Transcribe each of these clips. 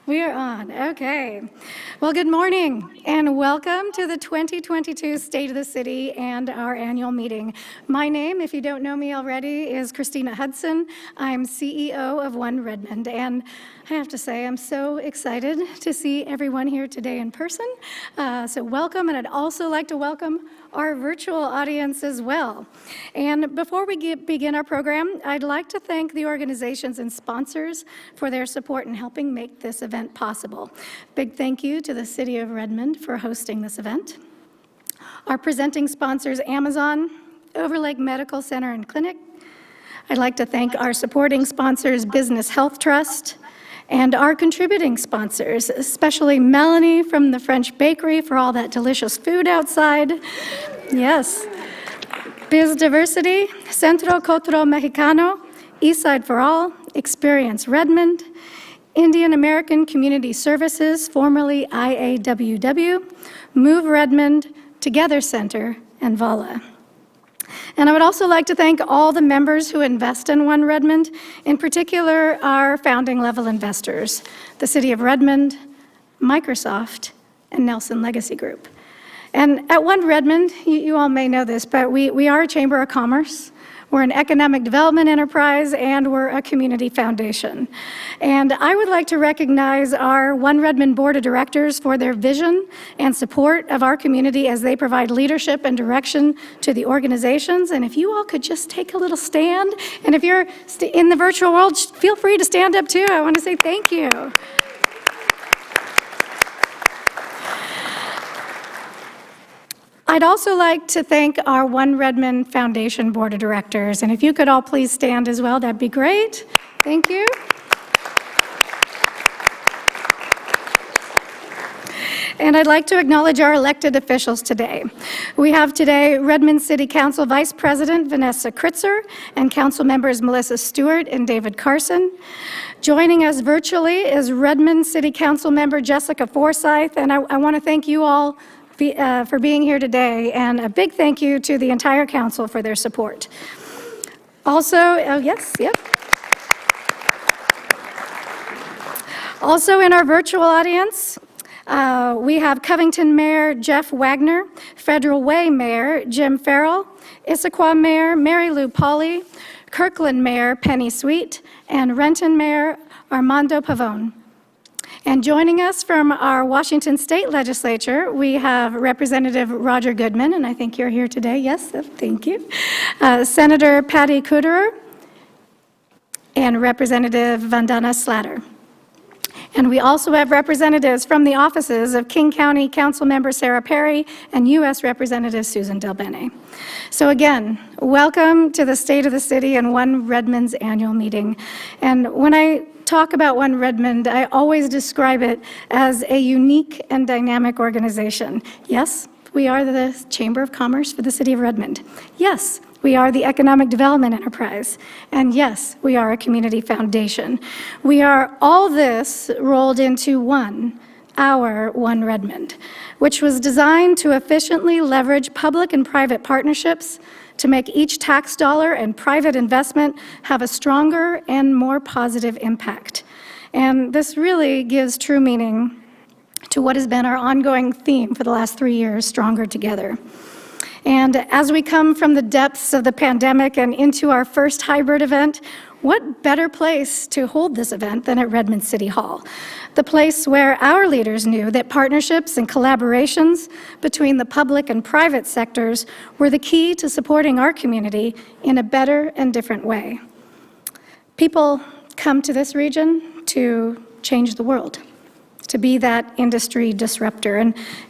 We are on. Okay. Well, good morning and welcome to the 2022 State of the City and our annual meeting. My name, if you don't know me already, is Christina Hudson. I'm CEO of OneRedmond, and I have to say I'm so excited to see everyone here today in person. So welcome, and I'd also like to welcome our virtual audience as well. And before we begin our program, I'd like to thank the organizations and sponsors for their support in helping make this event possible. Big thank you to the City of Redmond for hosting this event. Our presenting sponsors, Amazon, Overlake Medical Center and Clinic. I'd like to thank our supporting sponsors, Business Health Trust, and our contributing sponsors, especially Melanie from the French Bakery for all that delicious food outside. Yes. Biz Diversity, Centro Cultural Mexicano, Eastside for All, Experience Redmond, Indian American Community Services, formerly IAWW, Move Redmond, Together Center, and VALA. And I would also like to thank all the members who invest in OneRedmond, in particular our founding level investors, the City of Redmond, Microsoft, and Nelson Legacy Group. And at OneRedmond, you all may know this, but we are a Chamber of Commerce. We're an economic development enterprise, and we're a community foundation. And I would like to recognize our OneRedmond Board of Directors for their vision and support of our community as they provide leadership and direction to the organizations. And if you all could just take a little stand, and if you're in the virtual world, feel free to stand up too. I want to say thank you. I'd also like to thank our OneRedmond Foundation Board of Directors, and if you could all please stand as well, that'd be great. Thank you. And I'd like to acknowledge our elected officials today. We have today Redmond City Council Vice President Vanessa Kritzer and Council members Melissa Stewart and David Carson. Joining us virtually is Redmond City Council member Jessica Forsyth, and I want to thank you all for being here today, and a big thank you to the entire council for their support. Also, Also in our virtual audience, we have Covington Mayor Jeff Wagner, Federal Way Mayor Jim Farrell, Issaquah Mayor Mary Lou Pauley, Kirkland Mayor Penny Sweet, and Renton Mayor Armando Pavone. And joining us from our Washington State Legislature, we have Representative Roger Goodman, and I think you're here today. Yes, thank you. Senator Patty Kuderer and Representative Vandana Slatter. And we also have representatives from the offices of King County Councilmember Sarah Perry and U.S. Representative Susan Del Bene. So again, welcome to the State of the City and OneRedmond's annual meeting. And when I talk about OneRedmond, I always describe it as a unique and dynamic organization. Yes, we are the Chamber of Commerce for the City of Redmond. Yes, we are the economic development enterprise. And yes, we are a community foundation. We are all this rolled into one, our OneRedmond, which was designed to efficiently leverage public and private partnerships to make each tax dollar and private investment have a stronger and more positive impact. And this really gives true meaning to what has been our ongoing theme for the last 3 years, Stronger Together. And as we come from the depths of the pandemic and into our first hybrid event, what better place to hold this event than at Redmond City Hall, the place where our leaders knew that partnerships and collaborations between the public and private sectors were the key to supporting our community in a better and different way. People come to this region to change the world, to be that industry disruptor.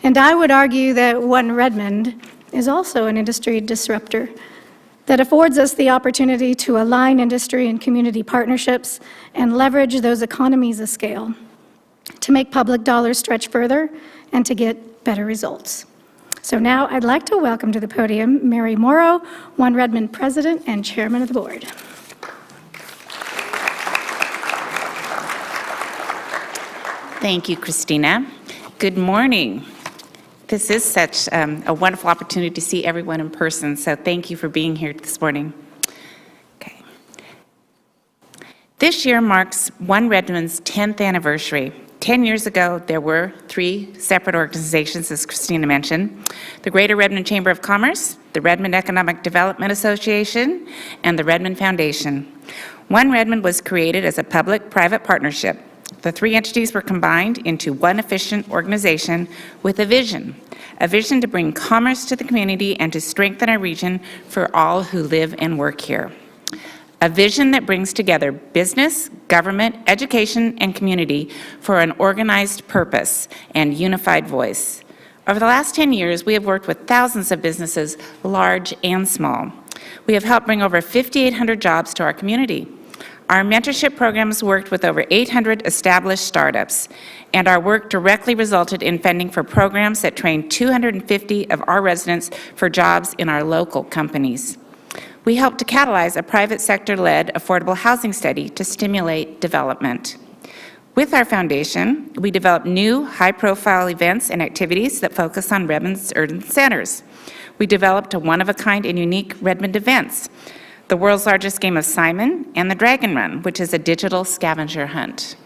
And I would argue that OneRedmond is also an industry disruptor that affords us the opportunity to align industry and community partnerships and leverage those economies of scale to make public dollars stretch further and to get better results. So now I'd like to welcome to the podium Mary Morrow, OneRedmond President and Chairman of the Board. Thank you, Christina. Good morning. This is such a wonderful opportunity to see everyone in person, so thank you for being here this morning. Okay. This year marks OneRedmond's 10th anniversary. 10 years ago, there were 3 separate organizations, as Christina mentioned: the Greater Redmond Chamber of Commerce, the Redmond Economic Development Association, and the Redmond Foundation. OneRedmond was created as a public-private partnership. The 3 entities were combined into one efficient organization with a vision to bring commerce to the community and to strengthen our region for all who live and work here. A vision that brings together business, government, education, and community for an organized purpose and unified voice. Over the last 10 years, we have worked with thousands of businesses, large and small. We have helped bring over 5,800 jobs to our community. Our mentorship programs worked with over 800 established startups, and our work directly resulted in funding for programs that trained 250 of our residents for jobs in our local companies. We helped to catalyze a private sector-led affordable housing study to stimulate development. With our foundation, we developed new high-profile events and activities that focus on Redmond's urban centers. We developed a one-of-a-kind and unique Redmond events: the world's largest game of Simon and the Dragon Run, which is a digital scavenger hunt.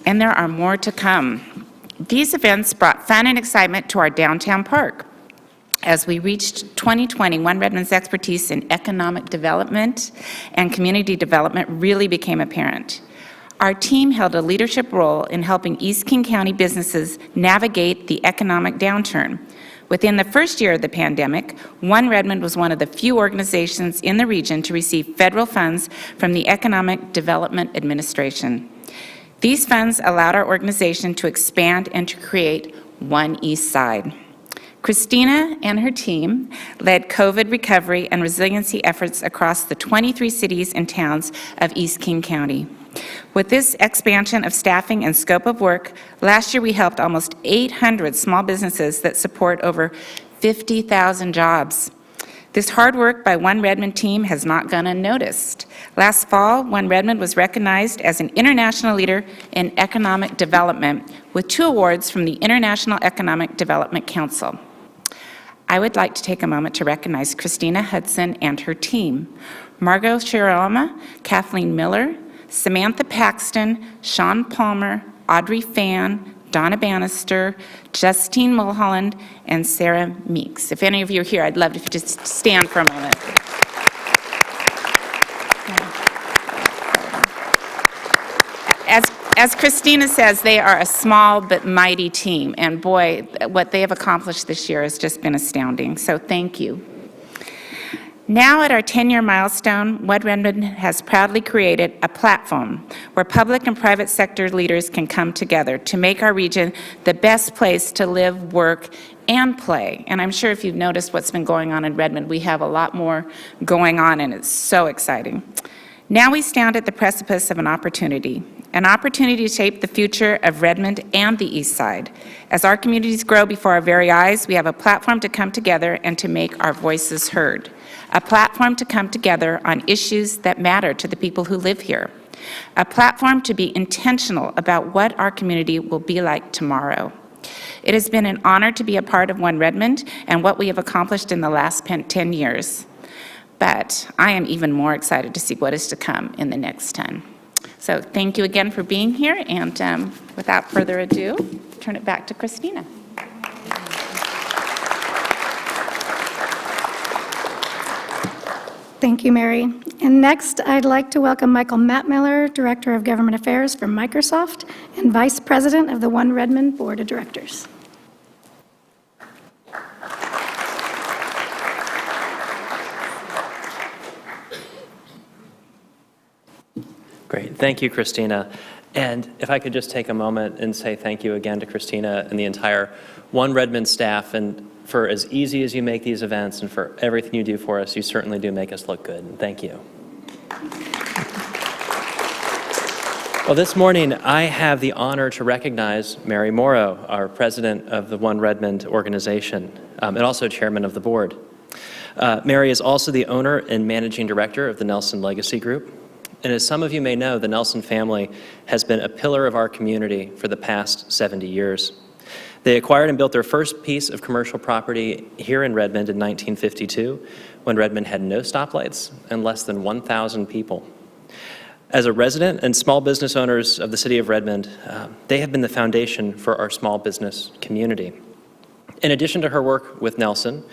And there are more to come. These events brought fun and excitement to our downtown park. As we reached 2020, OneRedmond's expertise in economic development and community development really became apparent. Our team held a leadership role in helping East King County businesses navigate the economic downturn. Within the first year of the pandemic, OneRedmond was one of the few organizations in the region to receive federal funds from the Economic Development Administration. These funds allowed our organization to expand and to create One East Side. Christina and her team led COVID recovery and resiliency efforts across the 23 cities and towns of East King County. With this expansion of staffing and scope of work, last year we helped almost 800 small businesses that support over 50,000 jobs. This hard work by OneRedmond team has not gone unnoticed. Last fall, OneRedmond was recognized as an international leader in economic development with 2 awards from the International Economic Development Council. I would like to take a moment to recognize Christina Hudson and her team: Margot Shiroma, Kathleen Miller, Samantha Paxton, Sean Palmer, Audrey Fan, Donna Bannister, Justine Mulholland, and Sarah Meeks. If any of you are here, I'd love if you just stand for a moment. As Christina says, they are a small but mighty team, and boy, what they have accomplished this year has just been astounding, so thank you. Now at our 10-year milestone, OneRedmond has proudly created a platform where public and private sector leaders can come together to make our region the best place to live, work, and play. And I'm sure if you've noticed what's been going on in Redmond, we have a lot more going on, and it's so exciting. Now we stand at the precipice of an opportunity to shape the future of Redmond and the East Side. As our communities grow before our very eyes, we have a platform to come together and to make our voices heard. A platform to come together on issues that matter to the people who live here. A platform to be intentional about what our community will be like tomorrow. It has been an honor to be a part of OneRedmond and what we have accomplished in the last 10 years. But I am even more excited to see what is to come in the next 10. So thank you again for being here, and without further ado, turn it back to Christina. Thank you, Mary. And next, I'd like to welcome Michael Mattmiller, Director of Government Affairs for Microsoft and Vice President of the OneRedmond Board of Directors. Great. Thank you, Christina. And if I could just take a moment and say thank you again to Christina and the entire OneRedmond staff, and for as easy as you make these events and for everything you do for us, you certainly do make us look good. And thank you. Well, this morning, I have the honor to recognize Mary Morrow, our president of the OneRedmond organization, and also chairman of the board. Mary is also the owner and managing director of the Nelson Legacy Group. And as some of you may know, the Nelson family has been a pillar of our community for the past 70 years. They acquired and built their first piece of commercial property here in Redmond in 1952, when Redmond had no stoplights and less than 1,000 people. As a resident and small business owners of the city of Redmond, they have been the foundation for our small business community. In addition to her work with Nelson,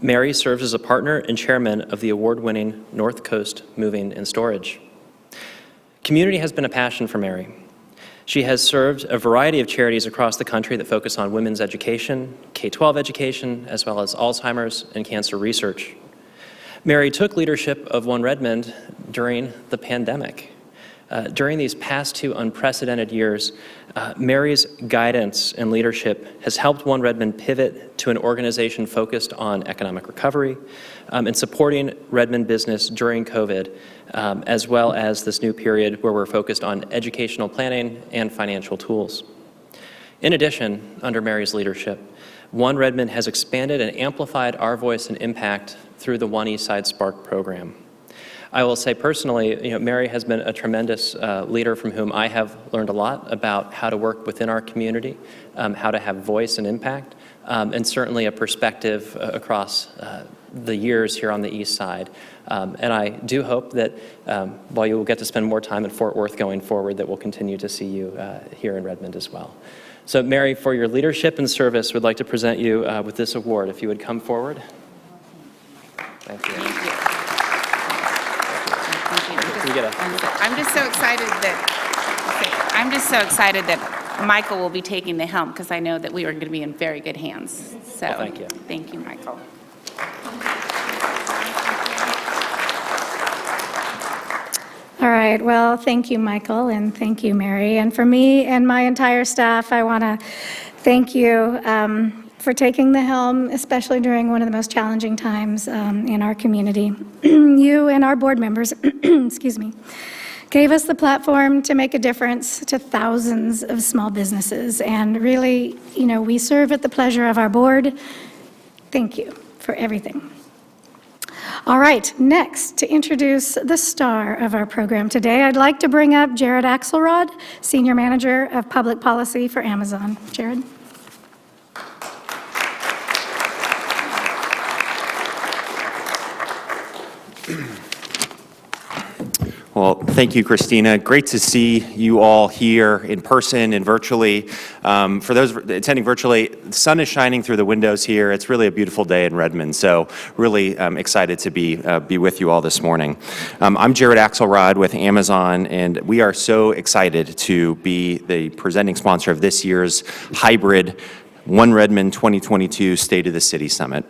Mary serves as a partner and chairman of the award-winning North Coast Moving and Storage. Community has been a passion for Mary. She has served a variety of charities across the country that focus on women's education, K-12 education, as well as Alzheimer's and cancer research. Mary took leadership of OneRedmond during the pandemic. During these past 2 unprecedented years, Mary's guidance and leadership has helped OneRedmond pivot to an organization focused on economic recovery and supporting Redmond business during COVID, as well as this new period where we're focused on educational planning and financial tools. In addition, under Mary's leadership, OneRedmond has expanded and amplified our voice and impact through the One Eastside Spark program. I will say personally, Mary has been a tremendous leader from whom I have learned a lot about how to work within our community, how to have voice and impact, and certainly a perspective across the years here on the East Side. And I do hope that while you will get to spend more time in Fort Worth going forward, that we'll continue to see you here in Redmond as well. So Mary, for your leadership and service, would like to present you with this award. If you would come forward. Thank you. Thank you. I'm just so excited that Michael will be taking the helm, because I know that we are going to be in very good hands. So Well, thank you. Thank you, Michael. All right, well, thank you, Michael, and thank you, Mary. And for me and my entire staff, I want to thank you for taking the helm, especially during one of the most challenging times in our community. You and our board members, excuse me, gave us the platform to make a difference to thousands of small businesses. And really, we serve at the pleasure of our board. Thank you for everything. All right, next, to introduce the star of our program today, I'd like to bring up Jared Axelrod, Senior Manager of Public Policy for Amazon. Jared. Well, thank you, Christina. Great to see you all here in person and virtually. For those attending virtually, the sun is shining through the windows here. It's really a beautiful day in Redmond, so really excited to be with you all this morning. I'm Jared Axelrod with Amazon, and we are so excited to be the presenting sponsor of this year's hybrid OneRedmond 2022 State of the City Summit.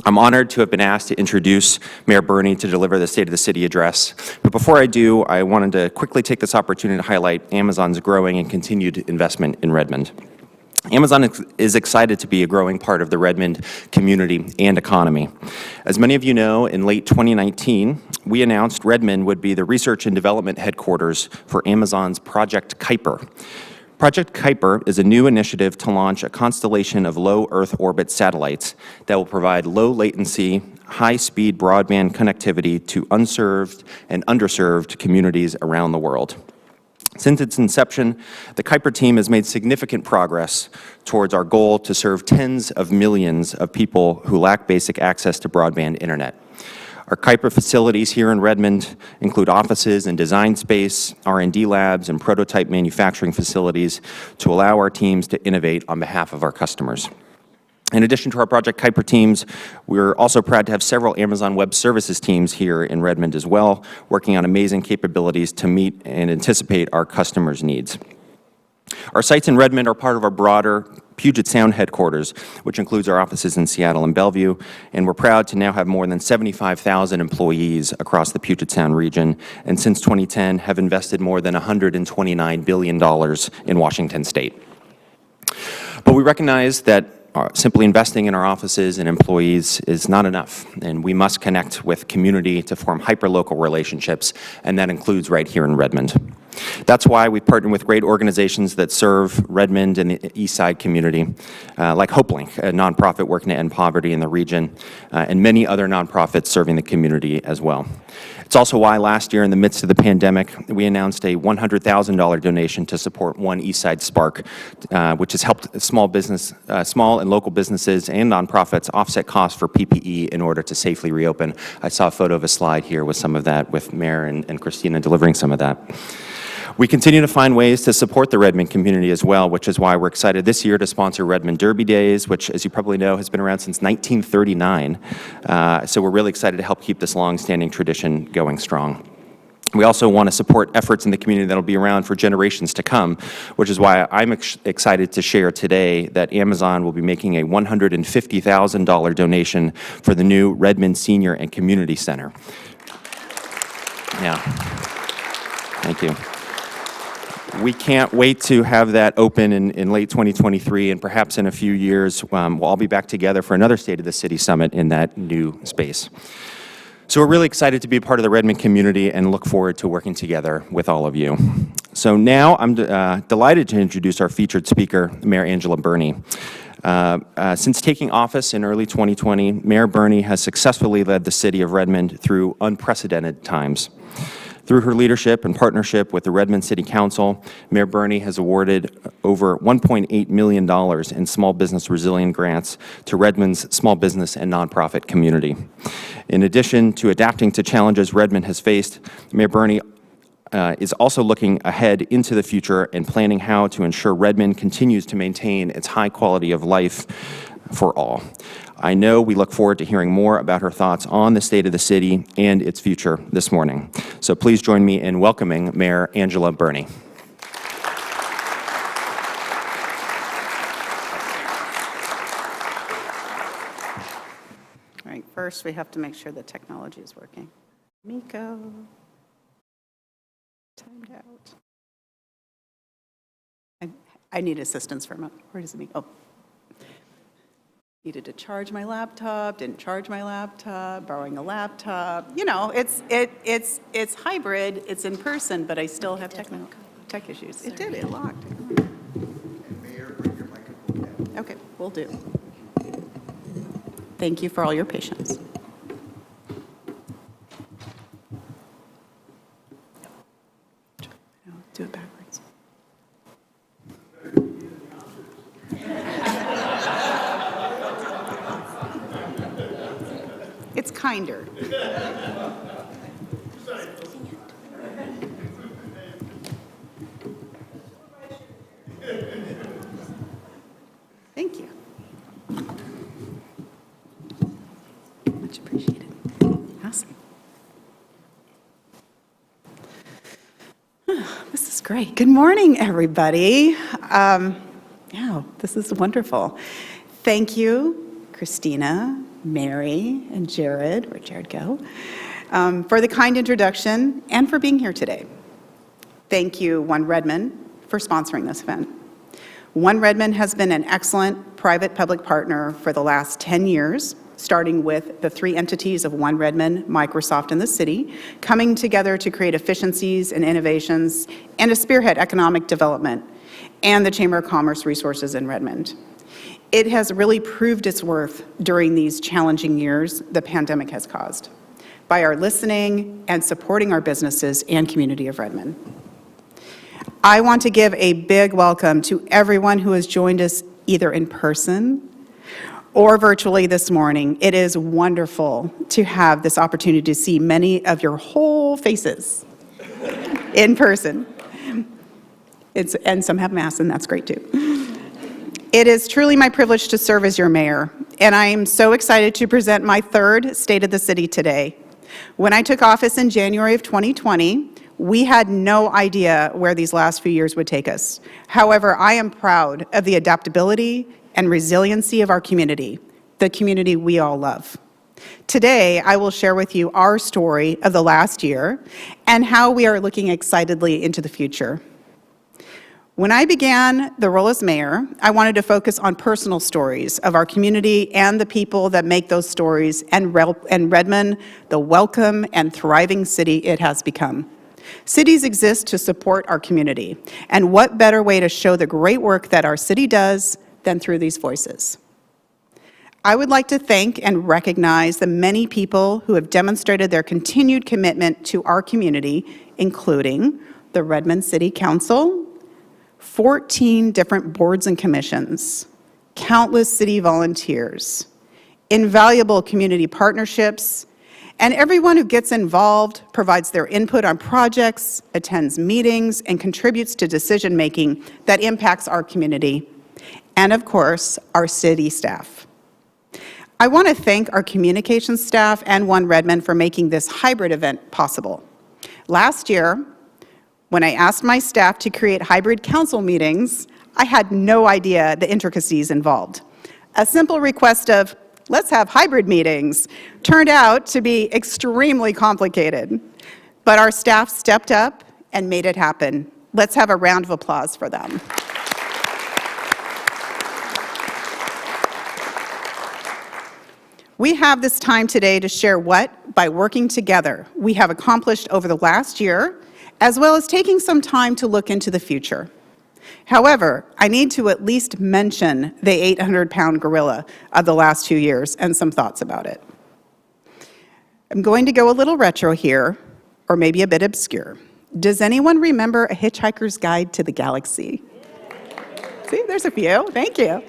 I'm honored to have been asked to introduce Mayor Birney to deliver the State of the City address. But before I do, I wanted to quickly take this opportunity to highlight Amazon's growing and continued investment in Redmond. Amazon is excited to be a growing part of the Redmond community and economy. As many of you know, in late 2019, we announced Redmond would be the research and development headquarters for Amazon's Project Kuiper. Project Kuiper is a new initiative to launch a constellation of low Earth orbit satellites that will provide low latency, high-speed broadband connectivity to unserved and underserved communities around the world. Since its inception, the Kuiper team has made significant progress towards our goal to serve tens of millions of people who lack basic access to broadband internet. Our Kuiper facilities here in Redmond include offices and design space, R&D labs, and prototype manufacturing facilities to allow our teams to innovate on behalf of our customers. In addition to our Project Kuiper teams, we're also proud to have several Amazon Web Services teams here in Redmond as well, working on amazing capabilities to meet and anticipate our customers' needs. Our sites in Redmond are part of our broader Puget Sound headquarters, which includes our offices in Seattle and Bellevue, and we're proud to now have more than 75,000 employees across the Puget Sound region, and since 2010 have invested more than $129 billion in Washington State. But we recognize that simply investing in our offices and employees is not enough, and we must connect with community to form hyperlocal relationships, and that includes right here in Redmond. That's why we've partnered with great organizations that serve Redmond and the East Side community, like HopeLink, a nonprofit working to end poverty in the region, and many other nonprofits serving the community as well. It's also why last year, in the midst of the pandemic, we announced a $100,000 donation to support One East Side Spark, which has helped small and local businesses and nonprofits offset costs for PPE in order to safely reopen. I saw a photo of a slide here with some of that, with Mayor and Christina delivering some of that. We continue to find ways to support the Redmond community as well, which is why we're excited this year to sponsor Redmond Derby Days, which, as you probably know, has been around since 1939. So we're really excited to help keep this long-standing tradition going strong. We also want to support efforts in the community that will be around for generations to come, which is why I'm excited to share today that Amazon will be making a $150,000 donation for the new Redmond Senior and Community Center. Yeah. Thank you. We can't wait to have that open in late 2023, and perhaps in a few years, we'll all be back together for another State of the City Summit in that new space. So we're really excited to be a part of the Redmond community and look forward to working together with all of you. So now I'm delighted to introduce our featured speaker, Mayor Angela Birney. Since taking office in early 2020, Mayor Birney has successfully led the city of Redmond through unprecedented times. Through her leadership and partnership with the Redmond City Council, Mayor Birney has awarded over $1.8 million in small business resilient grants to Redmond's small business and nonprofit community. In addition to adapting to challenges Redmond has faced, Mayor Birney is also looking ahead into the future and planning how to ensure Redmond continues to maintain its high quality of life for all. I know we look forward to hearing more about her thoughts on the state of the city and its future this morning. So please join me in welcoming Mayor Angela Birney. All right, first we have to make sure the technology is working. Miko, timed out. I need assistance for a moment. Where does it mean? Oh. Needed to charge my laptop, didn't charge my laptop, borrowing a laptop. You know, it's hybrid, it's in person, but I still have tech issues. It did, it locked. Mayor, bring your microphone down. Okay, will do. Thank you for all your patience. No, do it backwards. It's kinder. Thank you. Much appreciated. Awesome. This is great. Good morning, everybody. Yeah, this is wonderful. Thank you, Christina, Mary, and Jared, where'd Jared go, for the kind introduction and for being here today. Thank you, OneRedmond, for sponsoring this event. OneRedmond has been an excellent private-public partner for the last 10 years, starting with the 3 entities of OneRedmond, Microsoft, and the city, coming together to create efficiencies and innovations and to spearhead economic development and the Chamber of Commerce resources in Redmond. It has really proved its worth during these challenging years the pandemic has caused by our listening and supporting our businesses and community of Redmond. I want to give a big welcome to everyone who has joined us either in person or virtually this morning. It is wonderful to have this opportunity to see many of your whole faces in person. And some have masks, and that's great too. It is truly my privilege to serve as your mayor, and I am so excited to present my 3rd State of the City today. When I took office in January of 2020, we had no idea where these last few years would take us. However, I am proud of the adaptability and resiliency of our community, the community we all love. Today, I will share with you our story of the last year and how we are looking excitedly into the future. When I began the role as mayor, I wanted to focus on personal stories of our community and the people that make those stories and Redmond the welcome and thriving city it has become. Cities exist to support our community, and what better way to show the great work that our city does than through these voices? I would like to thank and recognize the many people who have demonstrated their continued commitment to our community, including the Redmond City Council, 14 different boards and commissions, countless city volunteers, invaluable community partnerships, and everyone who gets involved, provides their input on projects, attends meetings, and contributes to decision-making that impacts our community, and of course, our city staff. I want to thank our communications staff and OneRedmond for making this hybrid event possible. Last year, when I asked my staff to create hybrid council meetings, I had no idea the intricacies involved. A simple request of, let's have hybrid meetings, turned out to be extremely complicated. But our staff stepped up and made it happen. Let's have a round of applause for them. We have this time today to share what, by working together, we have accomplished over the last year, as well as taking some time to look into the future. However, I need to at least mention the 800-pound gorilla of the last 2 years and some thoughts about it. I'm going to go a little retro here, or maybe a bit obscure. Does anyone remember A Hitchhiker's Guide to the Galaxy? See, there's a few. Thank you.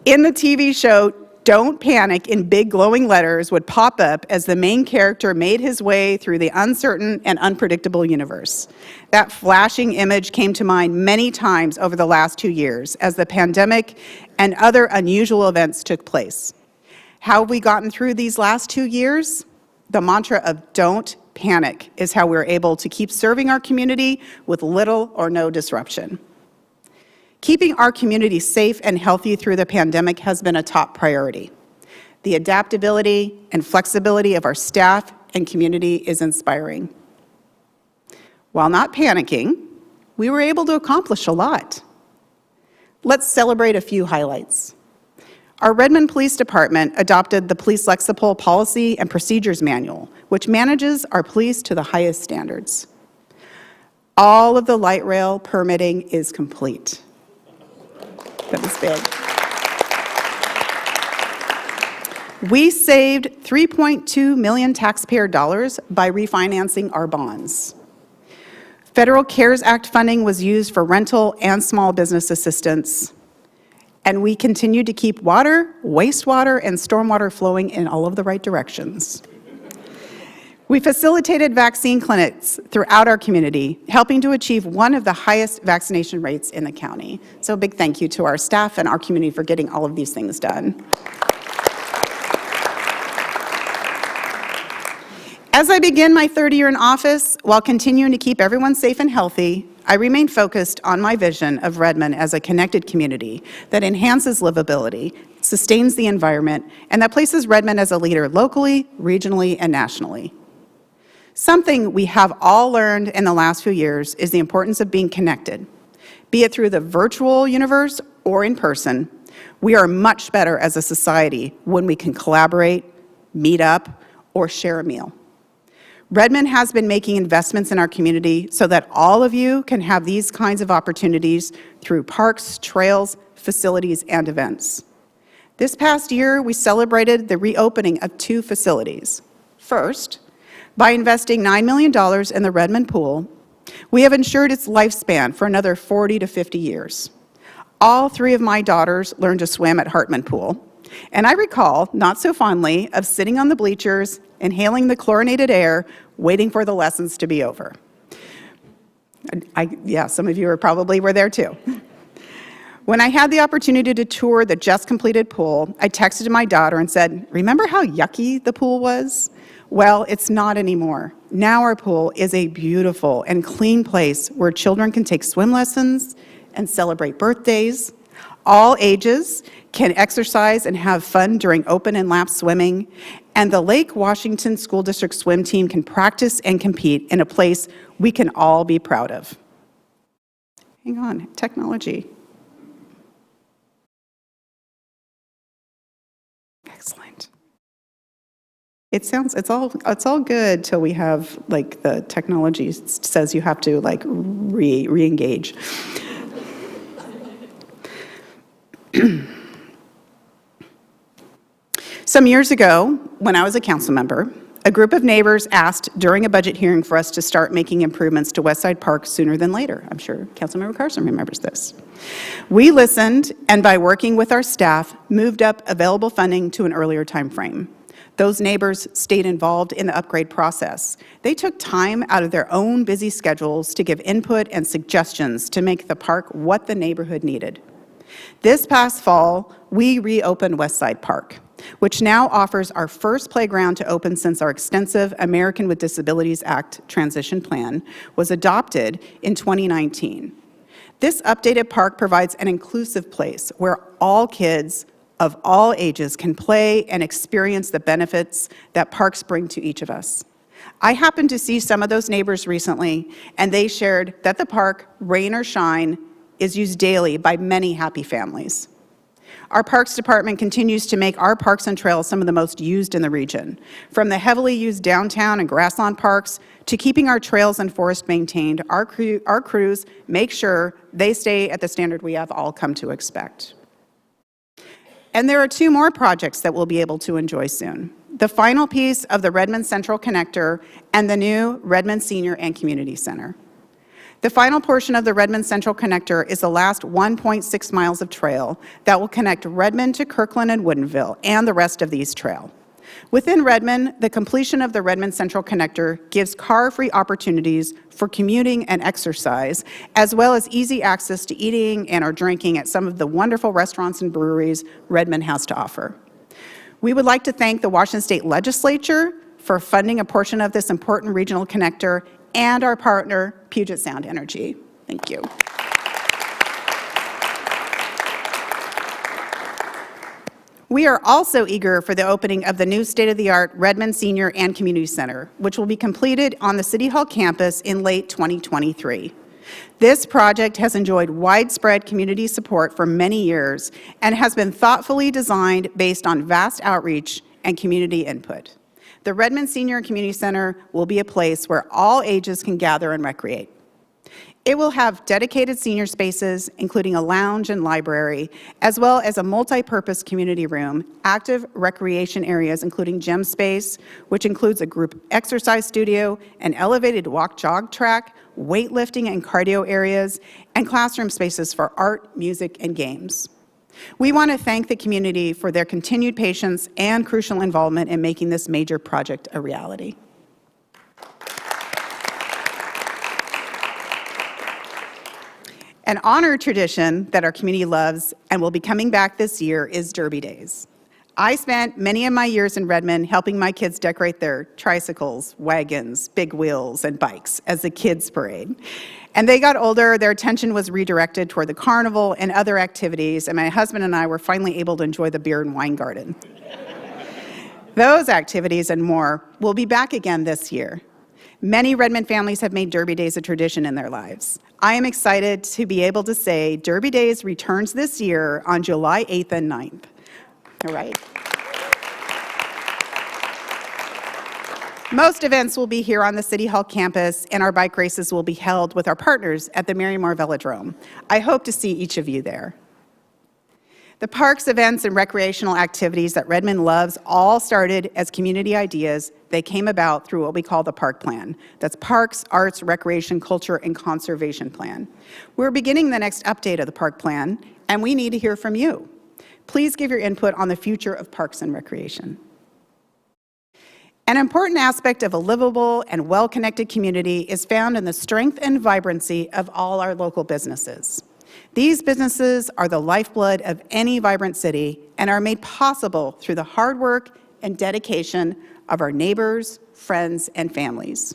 In the TV show, "Don't Panic" in big glowing letters would pop up as the main character made his way through the uncertain and unpredictable universe. That flashing image came to mind many times over the last 2 years as the pandemic and other unusual events took place. How have we gotten through these last 2 years? The mantra of "don't panic" is how we're able to keep serving our community with little or no disruption. Keeping our community safe and healthy through the pandemic has been a top priority. The adaptability and flexibility of our staff and community is inspiring. While not panicking, we were able to accomplish a lot. Let's celebrate a few highlights. Our Redmond Police Department adopted the Police Lexipol Policy and Procedures Manual, which manages our police to the highest standards. All of the light rail permitting is complete. That was big. We saved $3.2 million taxpayer dollars by refinancing our bonds. Federal CARES Act funding was used for rental and small business assistance. And we continued to keep water, wastewater, and stormwater flowing in all of the right directions. We facilitated vaccine clinics throughout our community, helping to achieve one of the highest vaccination rates in the county. So a big thank you to our staff and our community for getting all of these things done. As I begin my third year in office, while continuing to keep everyone safe and healthy, I remain focused on my vision of Redmond as a connected community that enhances livability, sustains the environment, and that places Redmond as a leader locally, regionally, and nationally. Something we have all learned in the last few years is the importance of being connected. Be it through the virtual universe or in person, we are much better as a society when we can collaborate, meet up, or share a meal. Redmond has been making investments in our community so that all of you can have these kinds of opportunities through parks, trails, facilities, and events. This past year, we celebrated the reopening of 2 facilities. First, by investing $9 million in the Redmond pool, we have ensured its lifespan for another 40 to 50 years. All 3 of my daughters learned to swim at Hartman Pool, and I recall, not so fondly, of sitting on the bleachers, inhaling the chlorinated air, waiting for the lessons to be over. Yeah, some of you were there too. When I had the opportunity to tour the just completed pool, I texted my daughter and said, "Remember how yucky the pool was? Well, it's not anymore. Now our pool is a beautiful and clean place where children can take swim lessons and celebrate birthdays. All ages can exercise and have fun during open and lap swimming, and the Lake Washington School District swim team can practice and compete in a place we can all be proud of." Hang on, technology. Excellent. It sounds, it's all good till we have, like, the technology says you have to, like, re-engage. Some years ago, when I was a council member, a group of neighbors asked during a budget hearing for us to start making improvements to Westside Park sooner than later. I'm sure Councilmember Carson remembers this. We listened, and by working with our staff, moved up available funding to an earlier time frame. Those neighbors stayed involved in the upgrade process. They took time out of their own busy schedules to give input and suggestions to make the park what the neighborhood needed. This past fall, we reopened Westside Park, which now offers our first playground to open since our extensive American with Disabilities Act transition plan was adopted in 2019. This updated park provides an inclusive place where all kids of all ages can play and experience the benefits that parks bring to each of us. I happened to see some of those neighbors recently, and they shared that the park, rain or shine, is used daily by many happy families. Our Parks Department continues to make our parks and trails some of the most used in the region, from the heavily used downtown and grassland parks to keeping our trails and forests maintained. Our crews make sure they stay at the standard we have all come to expect. And there are 2 more projects that we'll be able to enjoy soon. The final piece of the Redmond Central Connector and the new Redmond Senior and Community Center. The final portion of the Redmond Central Connector is the last 1.6 miles of trail that will connect Redmond to Kirkland and Woodinville and the rest of the East Trail. Within Redmond, the completion of the Redmond Central Connector gives car-free opportunities for commuting and exercise, as well as easy access to eating and or drinking at some of the wonderful restaurants and breweries Redmond has to offer. We would like to thank the Washington State Legislature for funding a portion of this important regional connector and our partner, Puget Sound Energy. Thank you. We are also eager for the opening of the new state-of-the-art Redmond Senior and Community Center, which will be completed on the City Hall campus in late 2023. This project has enjoyed widespread community support for many years and has been thoughtfully designed based on vast outreach and community input. The Redmond Senior and Community Center will be a place where all ages can gather and recreate. It will have dedicated senior spaces, including a lounge and library, as well as a multi-purpose community room, active recreation areas, including gym space, which includes a group exercise studio, an elevated walk-jog track, weightlifting and cardio areas, and classroom spaces for art, music, and games. We want to thank the community for their continued patience and crucial involvement in making this major project a reality. An honored tradition that our community loves and will be coming back this year is Derby Days. I spent many of my years in Redmond helping my kids decorate their tricycles, wagons, big wheels, and bikes as the kids parade. And they got older, their attention was redirected toward the carnival and other activities, and my husband and I were finally able to enjoy the beer and wine garden. Those activities and more will be back again this year. Many Redmond families have made Derby Days a tradition in their lives. I am excited to be able to say Derby Days returns this year on July 8th and 9th. All right. Most events will be here on the City Hall campus, and our bike races will be held with our partners at the Marymore Velodrome. I hope to see each of you there. The parks, events, and recreational activities that Redmond loves all started as community ideas. They came about through what we call the Park Plan. That's Parks, Arts, Recreation, Culture, and Conservation Plan. We're beginning the next update of the Park Plan, and we need to hear from you. Please give your input on the future of parks and recreation. An important aspect of a livable and well-connected community is found in the strength and vibrancy of all our local businesses. These businesses are the lifeblood of any vibrant city and are made possible through the hard work and dedication of our neighbors, friends, and families.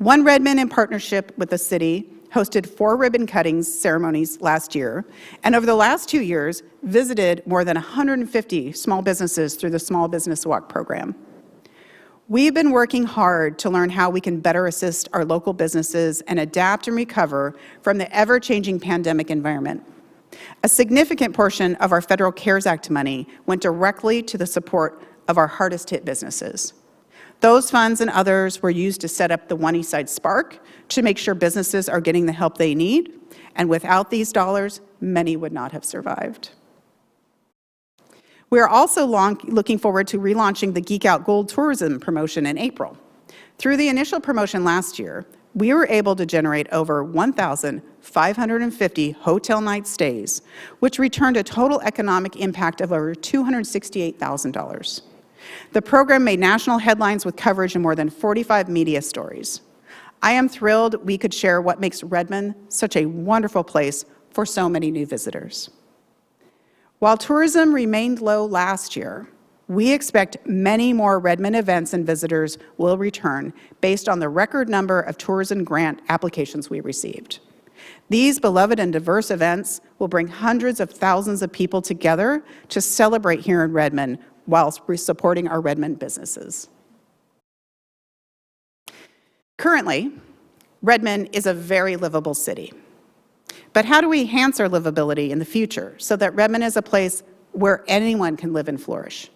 OneRedmond, in partnership with the city, hosted 4 ribbon cutting ceremonies last year, and over the last 2 years, visited more than 150 small businesses through the Small Business Walk program. We've been working hard to learn how we can better assist our local businesses and adapt and recover from the ever-changing pandemic environment. A significant portion of our federal CARES Act money went directly to the support of our hardest-hit businesses. Those funds and others were used to set up the One Eastside Spark to make sure businesses are getting the help they need, and without these dollars, many would not have survived. We are also looking forward to relaunching the Geek Out Gold tourism promotion in April. Through the initial promotion last year, we were able to generate over 1,550 hotel night stays, which returned a total economic impact of over $268,000. The program made national headlines with coverage in more than 45 media stories. I am thrilled we could share what makes Redmond such a wonderful place for so many new visitors. While tourism remained low last year, we expect many more Redmond events and visitors will return based on the record number of tourism grant applications we received. These beloved and diverse events will bring hundreds of thousands of people together to celebrate here in Redmond while supporting our Redmond businesses. Currently, Redmond is a very livable city. But how do we enhance our livability in the future so that Redmond is a place where anyone can live and flourish?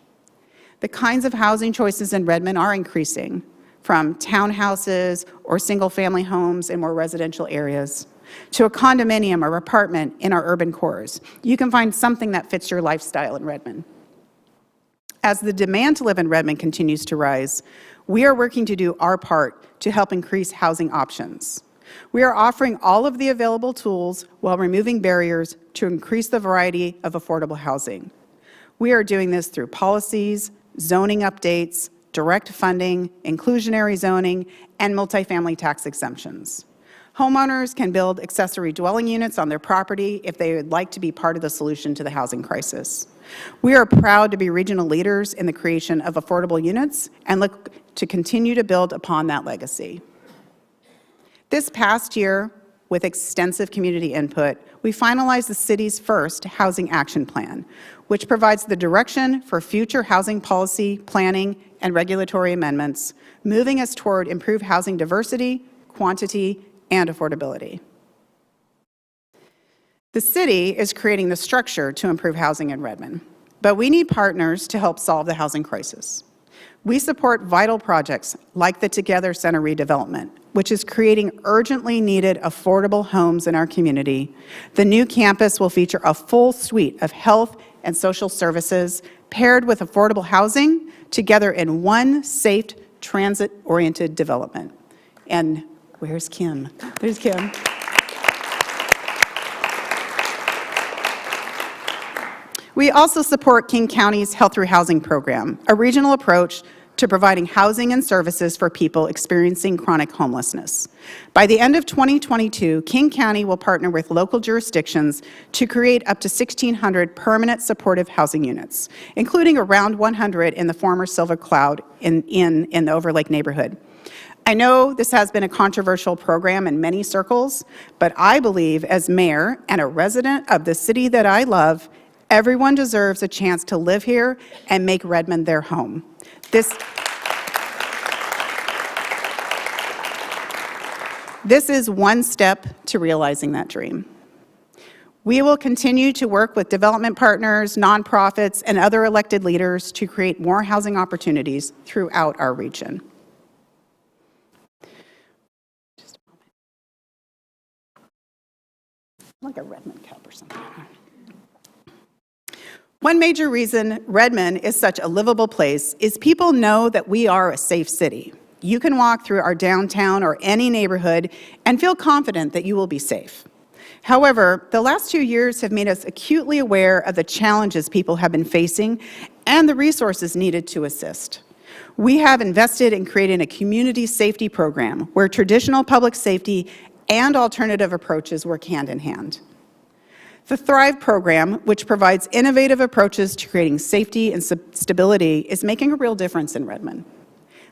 The kinds of housing choices in Redmond are increasing, from townhouses or single-family homes in more residential areas to a condominium or apartment in our urban cores. You can find something that fits your lifestyle in Redmond. As the demand to live in Redmond continues to rise, we are working to do our part to help increase housing options. We are offering all of the available tools while removing barriers to increase the variety of affordable housing. We are doing this through policies, zoning updates, direct funding, inclusionary zoning, and multifamily tax exemptions. Homeowners can build accessory dwelling units on their property if they would like to be part of the solution to the housing crisis. We are proud to be regional leaders in the creation of affordable units and look to continue to build upon that legacy. This past year, with extensive community input, we finalized the city's first housing action plan, which provides the direction for future housing policy, planning, and regulatory amendments, moving us toward improved housing diversity, quantity, and affordability. The city is creating the structure to improve housing in Redmond, but we need partners to help solve the housing crisis. We support vital projects like the Together Center redevelopment, which is creating urgently needed affordable homes in our community. The new campus will feature a full suite of health and social services paired with affordable housing together in one safe, transit-oriented development. And where's Kim? There's Kim. We also support King County's Health Through Housing program, a regional approach to providing housing and services for people experiencing chronic homelessness. By the end of 2022, King County will partner with local jurisdictions to create up to 1,600 permanent supportive housing units, including around 100 in the former Silver Cloud in the Overlake neighborhood. I know this has been a controversial program in many circles, but I believe as mayor and a resident of the city that I love, everyone deserves a chance to live here and make Redmond their home. This is one step to realizing that dream. We will continue to work with development partners, nonprofits, and other elected leaders to create more housing opportunities throughout our region. Just a moment. Like a Redmond cup or something. One major reason Redmond is such a livable place is people know that we are a safe city. You can walk through our downtown or any neighborhood and feel confident that you will be safe. However, the last 2 years have made us acutely aware of the challenges people have been facing and the resources needed to assist. We have invested in creating a community safety program where traditional public safety and alternative approaches work hand in hand. The Thrive program, which provides innovative approaches to creating safety and stability, is making a real difference in Redmond.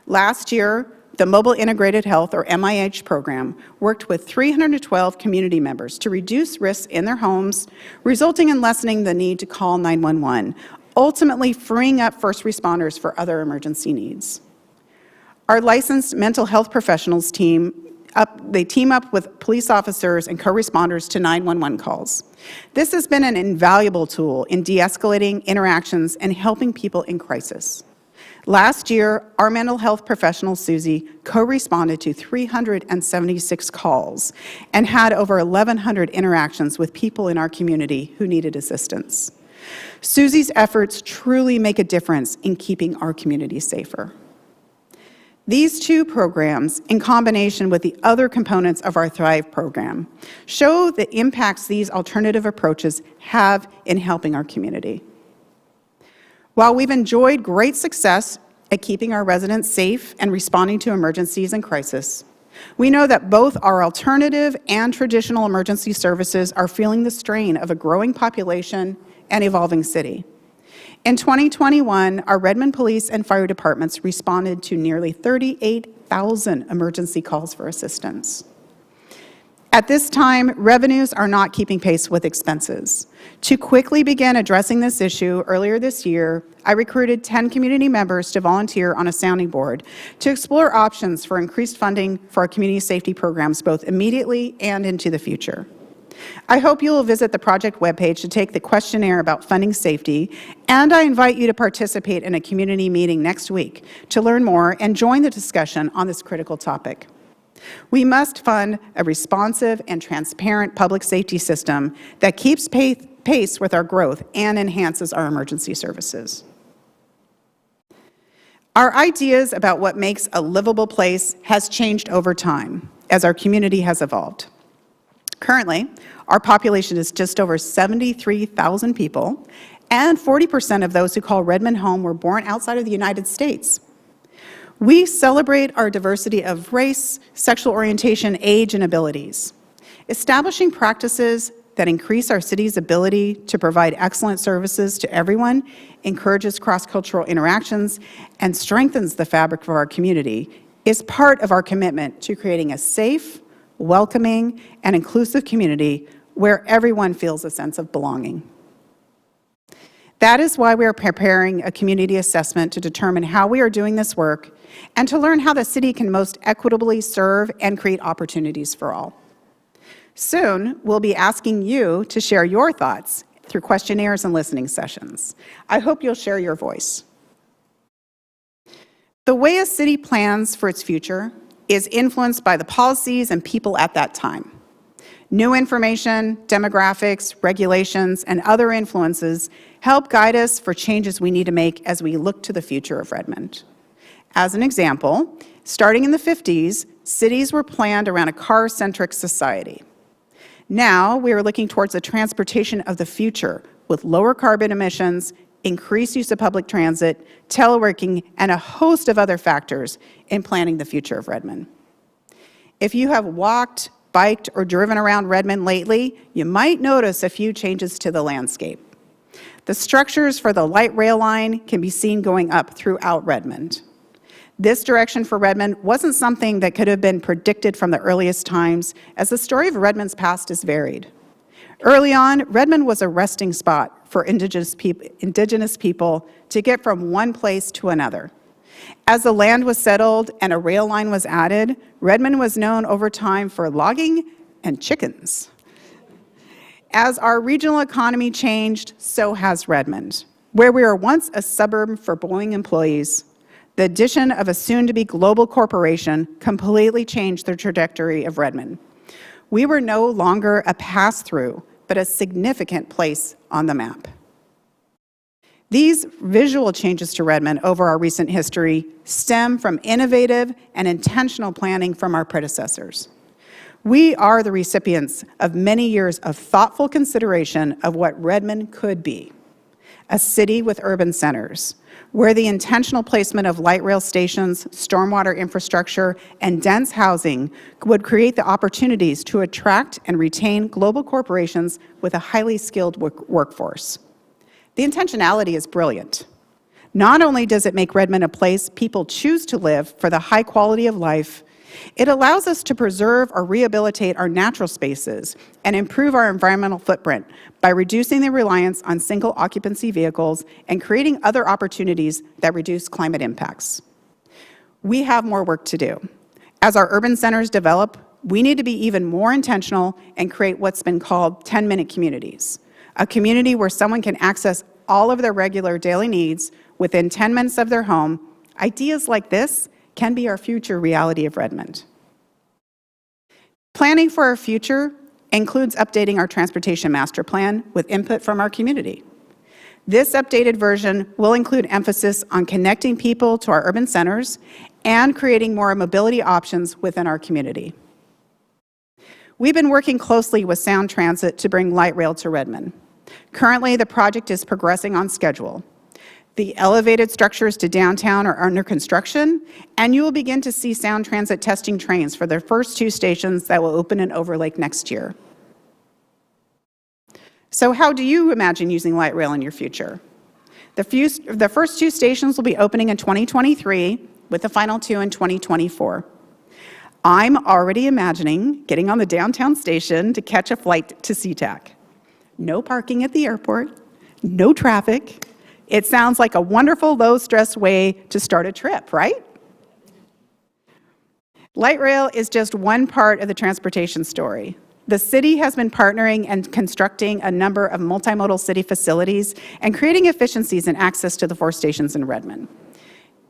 Last year, the Mobile Integrated Health, or MIH program, worked with 312 community members to reduce risks in their homes, resulting in lessening the need to call 911, ultimately freeing up first responders for other emergency needs. Our licensed mental health professionals team up with police officers and co-responders to 911 calls. This has been an invaluable tool in de-escalating interactions and helping people in crisis. Last year, our mental health professional, Susie, co-responded to 376 calls and had over 1,100 interactions with people in our community who needed assistance. Susie's efforts truly make a difference in keeping our community safer. These two programs, in combination with the other components of our Thrive program, show the impacts these alternative approaches have in helping our community. While we've enjoyed great success at keeping our residents safe and responding to emergencies and crisis, we know that both our alternative and traditional emergency services are feeling the strain of a growing population and evolving city. In 2021, our Redmond Police and Fire Departments responded to nearly 38,000 emergency calls for assistance. At this time, revenues are not keeping pace with expenses. To quickly begin addressing this issue, earlier this year, I recruited 10 community members to volunteer on a sounding board to explore options for increased funding for our community safety programs, both immediately and into the future. I hope you will visit the project webpage to take the questionnaire about funding safety, and I invite you to participate in a community meeting next week to learn more and join the discussion on this critical topic. We must fund a responsive and transparent public safety system that keeps pace with our growth and enhances our emergency services. Our ideas about what makes a livable place has changed over time as our community has evolved. Currently, our population is just over 73,000 people, and 40% of those who call Redmond home were born outside of the United States. We celebrate our diversity of race, sexual orientation, age, and abilities. Establishing practices that increase our city's ability to provide excellent services to everyone encourages cross-cultural interactions and strengthens the fabric of our community is part of our commitment to creating a safe, welcoming, and inclusive community where everyone feels a sense of belonging. That is why we are preparing a community assessment to determine how we are doing this work and to learn how the city can most equitably serve and create opportunities for all. Soon, we'll be asking you to share your thoughts through questionnaires and listening sessions. I hope you'll share your voice. The way a city plans for its future is influenced by the policies and people at that time. New information, demographics, regulations, and other influences help guide us for changes we need to make as we look to the future of Redmond. As an example, starting in the 50s, cities were planned around a car-centric society. Now, we are looking towards the transportation of the future with lower carbon emissions, increased use of public transit, teleworking, and a host of other factors in planning the future of Redmond. If you have walked, biked, or driven around Redmond lately, you might notice a few changes to the landscape. The structures for the light rail line can be seen going up throughout Redmond. This direction for Redmond wasn't something that could have been predicted from the earliest times, as the story of Redmond's past is varied. Early on, Redmond was a resting spot for indigenous people to get from one place to another. As the land was settled and a rail line was added, Redmond was known over time for logging and chickens. As our regional economy changed, so has Redmond. Where we were once a suburb for Boeing employees, the addition of a soon-to-be global corporation completely changed the trajectory of Redmond. We were no longer a pass-through, but a significant place on the map. These visual changes to Redmond over our recent history stem from innovative and intentional planning from our predecessors. We are the recipients of many years of thoughtful consideration of what Redmond could be: a city with urban centers, where the intentional placement of light rail stations, stormwater infrastructure, and dense housing would create the opportunities to attract and retain global corporations with a highly skilled workforce. The intentionality is brilliant. Not only does it make Redmond a place people choose to live for the high quality of life, it allows us to preserve or rehabilitate our natural spaces and improve our environmental footprint by reducing the reliance on single occupancy vehicles and creating other opportunities that reduce climate impacts. We have more work to do. As our urban centers develop, we need to be even more intentional and create what's been called 10-minute communities, a community where someone can access all of their regular daily needs within 10 minutes of their home Ideas like this can be our future reality of Redmond. Planning for our future includes updating our transportation master plan with input from our community. This updated version will include emphasis on connecting people to our urban centers and creating more mobility options within our community. We've been working closely with Sound Transit to bring light rail to Redmond. Currently, the project is progressing on schedule. The elevated structures to downtown are under construction, and you will begin to see Sound Transit testing trains for their first 2 stations that will open in Overlake next year. So how do you imagine using light rail in your future? The first 2 stations will be opening in 2023, with the final 2 in 2024. I'm already imagining getting on the downtown station to catch a flight to SeaTac. No parking at the airport, no traffic. It sounds like a wonderful, low-stress way to start a trip, right? Light rail is just one part of the transportation story. The city has been partnering and constructing a number of multimodal city facilities and creating efficiencies in access to the 4 stations in Redmond.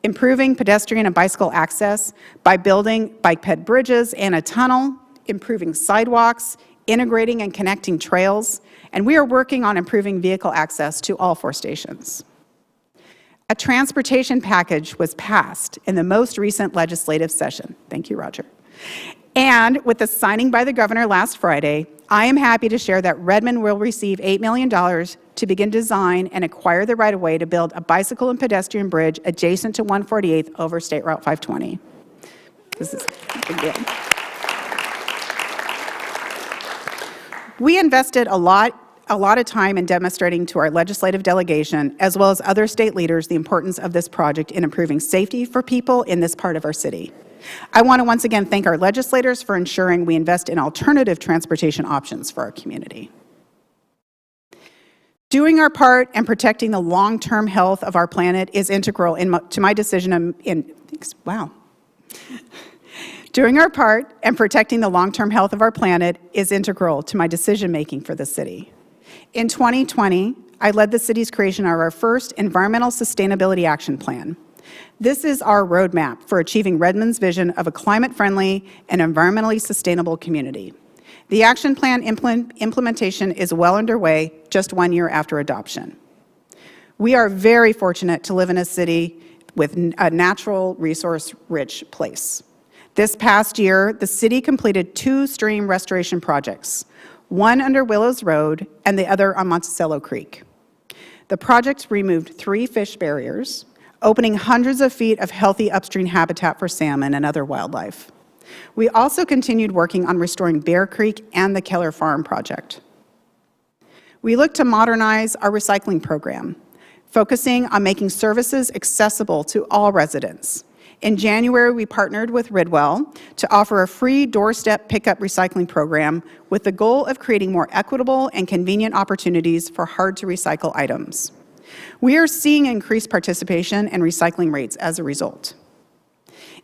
Improving pedestrian and bicycle access by building bike-ped bridges and a tunnel, improving sidewalks, integrating and connecting trails, and we are working on improving vehicle access to all 4 stations. A transportation package was passed in the most recent legislative session. Thank you, Roger. And with the signing by the governor last Friday, I am happy to share that Redmond will receive $8 million to begin design and acquire the right-of-way to build a bicycle and pedestrian bridge adjacent to 148th over State Route 520. This is a big deal. We invested a lot of time in demonstrating to our legislative delegation, as well as other state leaders, the importance of this project in improving safety for people in this part of our city. I want to once again thank our legislators for ensuring we invest in alternative transportation options for our community. Doing our part and protecting the long-term health of our planet is integral to my decision Doing our part and protecting the long-term health of our planet is integral to my decision-making for the city. In 2020, I led the city's creation of our first Environmental Sustainability Action Plan. This is our roadmap for achieving Redmond's vision of a climate-friendly and environmentally sustainable community. The action plan implementation is well underway just 1 year after adoption. We are very fortunate to live in a city with a natural resource-rich place. This past year, the city completed 2 stream restoration projects, one under Willows Road and the other on Monticello Creek. The projects removed 3 fish barriers, opening hundreds of feet of healthy upstream habitat for salmon and other wildlife. We also continued working on restoring Bear Creek and the Keller Farm project. We look to modernize our recycling program, focusing on making services accessible to all residents. In January, we partnered with Ridwell to offer a free doorstep pickup recycling program with the goal of creating more equitable and convenient opportunities for hard-to-recycle items. We are seeing increased participation and recycling rates as a result.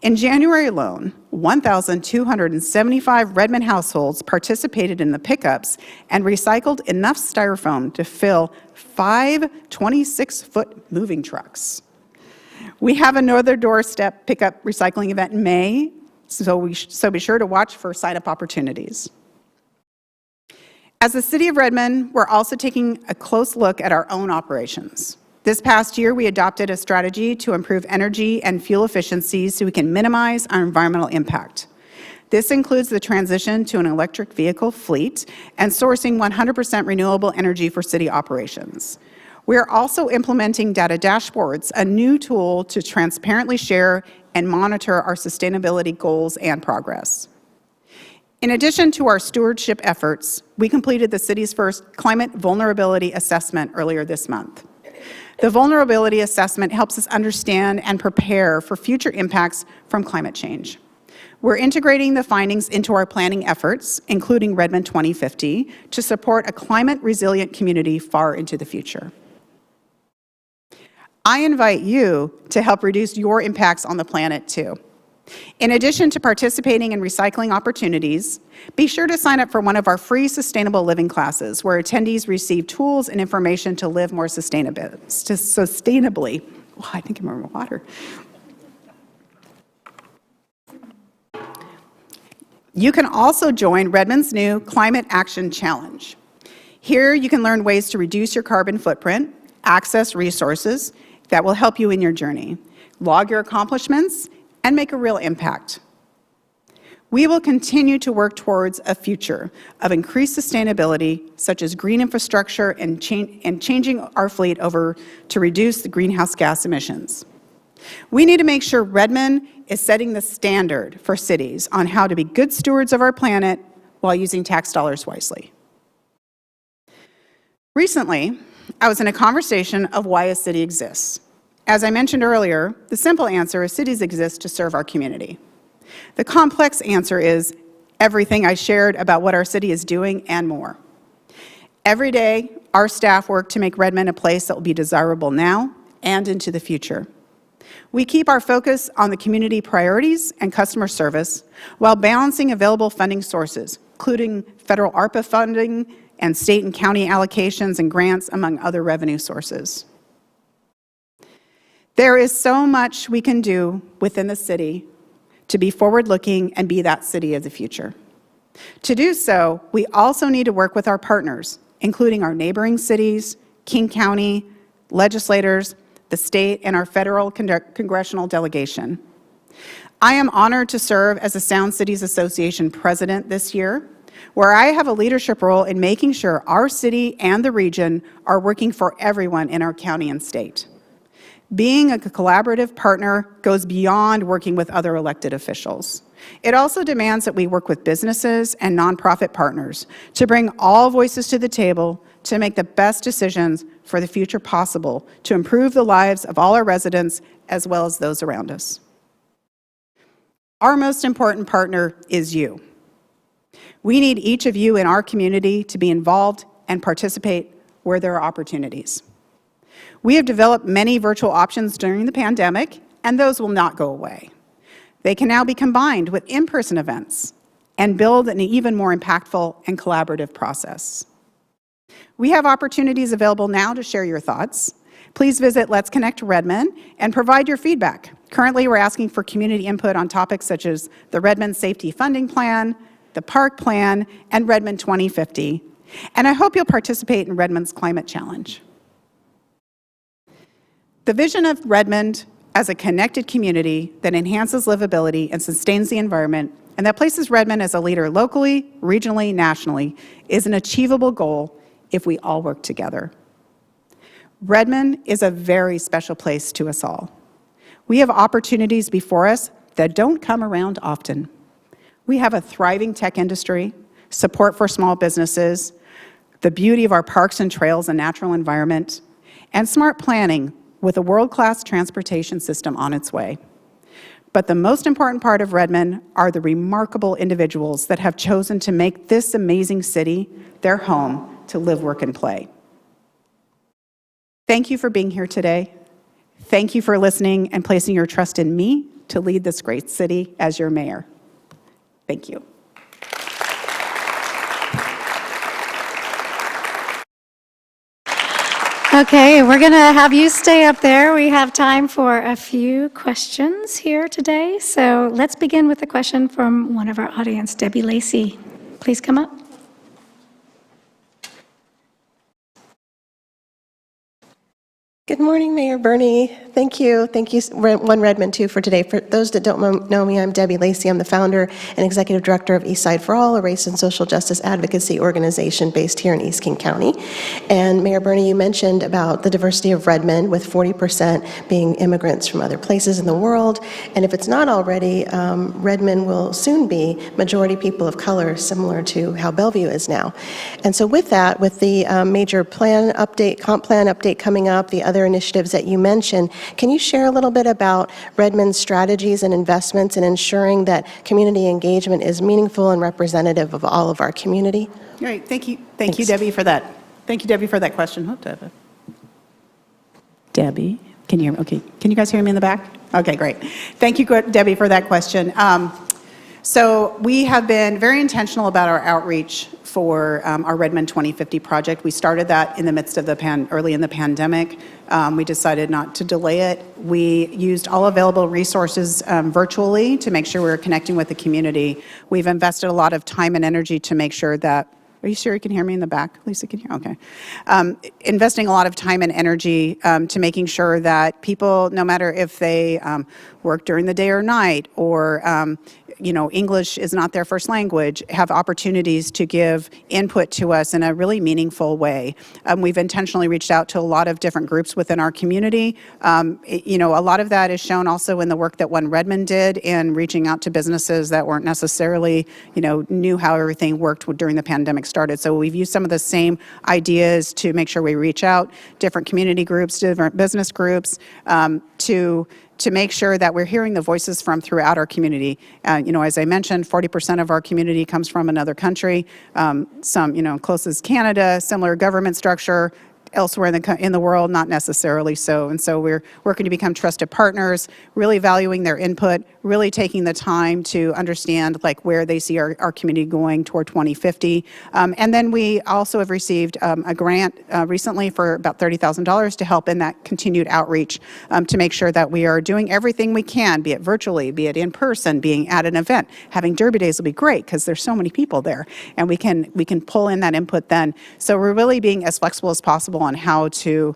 In January alone, 1,275 Redmond households participated in the pickups and recycled enough styrofoam to fill 5 26-foot moving trucks. We have another doorstep pickup recycling event in May, so be sure to watch for sign-up opportunities. As the City of Redmond, we're also taking a close look at our own operations. This past year, we adopted a strategy to improve energy and fuel efficiency so we can minimize our environmental impact. This includes the transition to an electric vehicle fleet and sourcing 100% renewable energy for city operations. We are also implementing data dashboards, a new tool to transparently share and monitor our sustainability goals and progress. In addition to our stewardship efforts, we completed the city's first climate vulnerability assessment earlier this month. The vulnerability assessment helps us understand and prepare for future impacts from climate change. We're integrating the findings into our planning efforts, including Redmond 2050, to support a climate-resilient community far into the future. I invite you to help reduce your impacts on the planet, too. In addition to participating in recycling opportunities, be sure to sign up for one of our free sustainable living classes, where attendees receive tools and information to live more sustainably. Oh, I think I'm in water. You can also join Redmond's new Climate Action Challenge. Here you can learn ways to reduce your carbon footprint, access resources that will help you in your journey, log your accomplishments, and make a real impact. We will continue to work towards a future of increased sustainability, such as green infrastructure and changing our fleet over to reduce the greenhouse gas emissions. We need to make sure Redmond is setting the standard for cities on how to be good stewards of our planet while using tax dollars wisely. Recently, I was in a conversation of why a city exists. As I mentioned earlier, the simple answer is cities exist to serve our community. The complex answer is everything I shared about what our city is doing and more. Every day, our staff work to make Redmond a place that will be desirable now and into the future. We keep our focus on the community priorities and customer service while balancing available funding sources, including federal ARPA funding and state and county allocations and grants, among other revenue sources. There is so much we can do within the city to be forward-looking and be that city of the future. To do so, we also need to work with our partners, including our neighboring cities, King County, legislators, the state, and our federal congressional delegation. I am honored to serve as the Sound Cities Association president this year, where I have a leadership role in making sure our city and the region are working for everyone in our county and state. Being a collaborative partner goes beyond working with other elected officials. It also demands that we work with businesses and nonprofit partners to bring all voices to the table to make the best decisions for the future possible to improve the lives of all our residents as well as those around us. Our most important partner is you. We need each of you in our community to be involved and participate where there are opportunities. We have developed many virtual options during the pandemic, and those will not go away. They can now be combined with in-person events and build an even more impactful and collaborative process. We have opportunities available now to share your thoughts. Please visit Let's Connect Redmond and provide your feedback. Currently, we're asking for community input on topics such as the Redmond Safety Funding Plan, the Park Plan, and Redmond 2050. And I hope you'll participate in Redmond's Climate Challenge. The vision of Redmond as a connected community that enhances livability and sustains the environment, and that places Redmond as a leader locally, regionally, nationally, is an achievable goal if we all work together. Redmond is a very special place to us all. We have opportunities before us that don't come around often. We have a thriving tech industry, support for small businesses, the beauty of our parks and trails and natural environment, and smart planning with a world-class transportation system on its way. But the most important part of Redmond are the remarkable individuals that have chosen to make this amazing city their home to live, work, and play. Thank you for being here today. Thank you for listening and placing your trust in me to lead this great city as your mayor. Thank you. Okay, we're going to have you stay up there. We have time for a few questions here today. So let's begin with a question from one of our audience, Debbie Lacey. Please come up. Good morning, Mayor Birney. Thank you. Thank you, OneRedmond, too, for today. For those that don't know me, I'm Debbie Lacey. I'm the founder and executive director of Eastside for All, a race and social justice advocacy organization based here in East King County. And Mayor Birney, you mentioned about the diversity of Redmond, with 40% being immigrants from other places in the world. And if it's not already, Redmond will soon be majority people of color, similar to how Bellevue is now. And so with that, with the major plan update, comp plan update coming up, the other initiatives that you mentioned, can you share a little bit about Redmond's strategies and investments in ensuring that community engagement is meaningful and representative of all of our community? Great, thank you, Debbie, for that. Thank you, Debbie, for that question. Oh, Debbie, can you hear me? Okay, can you guys hear me in the back? Okay, great. Thank you, Debbie, for that question. So we have been very intentional about our outreach for our Redmond 2050 project. We started that in the midst of early in the pandemic. We decided not to delay it. We used all available resources virtually to make sure we were connecting with the community. We've invested a lot of time and energy to make sure that. Are you sure you can hear me in the back? Lisa can hear? Okay. Investing a lot of time and energy to making sure that people, no matter if they work during the day or night, or English is not their first language, have opportunities to give input to us in a really meaningful way. We've intentionally reached out to a lot of different groups within our community. A lot of that is shown also in the work that OneRedmond did in reaching out to businesses that weren't necessarily, knew how everything worked during the pandemic started. So we've used some of the same ideas to make sure we reach out, different community groups, different business groups, to make sure that we're hearing the voices from throughout our community. As I mentioned, 40% of our community comes from another country. Some, close as Canada, similar government structure. Elsewhere in the world, not necessarily so. And so we're working to become trusted partners, really valuing their input, really taking the time to understand where they see our community going toward 2050. And then we also have received a grant recently for about $30,000 to help in that continued outreach to make sure that we are doing everything we can, be it virtually, be it in person, being at an event. Having Derby Days will be great because there's so many people there, and we can pull in that input then. So we're really being as flexible as possible on how to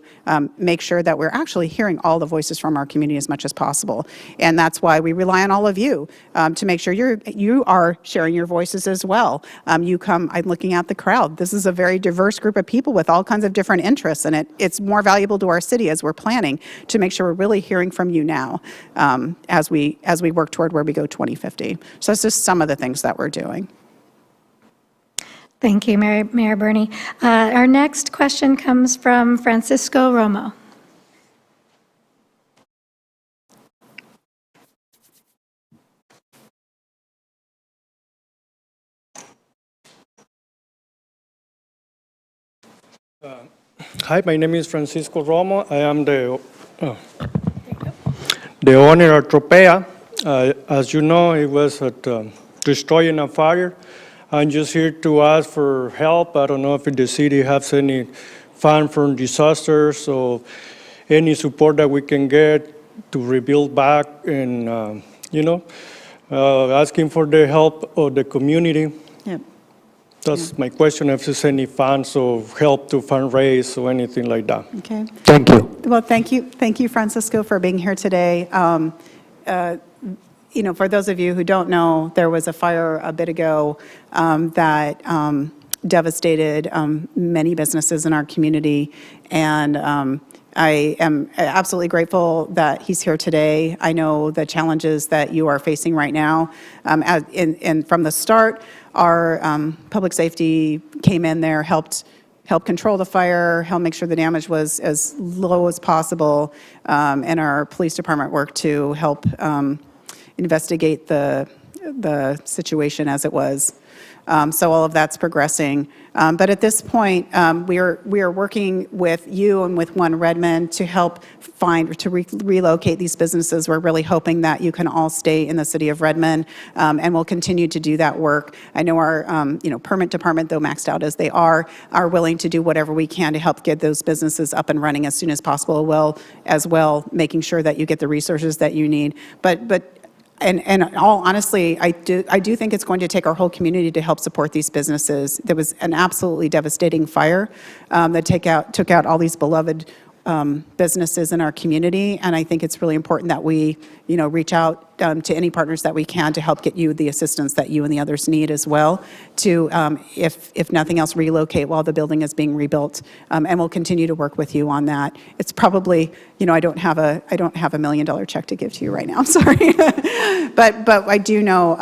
make sure that we're actually hearing all the voices from our community as much as possible. And that's why we rely on all of you to make sure you are sharing your voices as well. I'm looking at the crowd. This is a very diverse group of people with all kinds of different interests, and it's more valuable to our city as we're planning to make sure we're really hearing from you now as we work toward where we go 2050. So that's just some of the things that we're doing. Thank you, Mayor Birney. Our next question comes from Francisco Romo. Hi, my name is Francisco Romo. I am the owner of Tropea. As you know, it was destroyed in a fire. I'm just here to ask for help. I don't know if the city has any fund from disasters or any support that we can get to rebuild back, and asking for the help of the community. Yep. That's my question, if there's any funds or help to fundraise or anything like that. Okay. Thank you. Well, thank you, Francisco, for being here today. For those of you who don't know, there was a fire a bit ago that devastated many businesses in our community, and I am absolutely grateful that he's here today. I know the challenges that you are facing right now. And from the start, our public safety came in there, helped control the fire, help make sure the damage was as low as possible, and our police department worked to help investigate the situation as it was. So all of that's progressing. But at this point, we are working with you and with OneRedmond to help relocate these businesses. We're really hoping that you can all stay in the city of Redmond, and we'll continue to do that work. I know our permit department, though maxed out as they are willing to do whatever we can to help get those businesses up and running as soon as possible, as well making sure that you get the resources that you need. And in all honesty, I do think it's going to take our whole community to help support these businesses. There was an absolutely devastating fire that took out all these beloved businesses in our community, and I think it's really important that we, reach out to any partners that we can to help get you the assistance that you and the others need as well. To, if nothing else, relocate while the building is being rebuilt, and we'll continue to work with you on that. It's probably, I don't have a $1 million check to give to you right now. I'm sorry, but I do know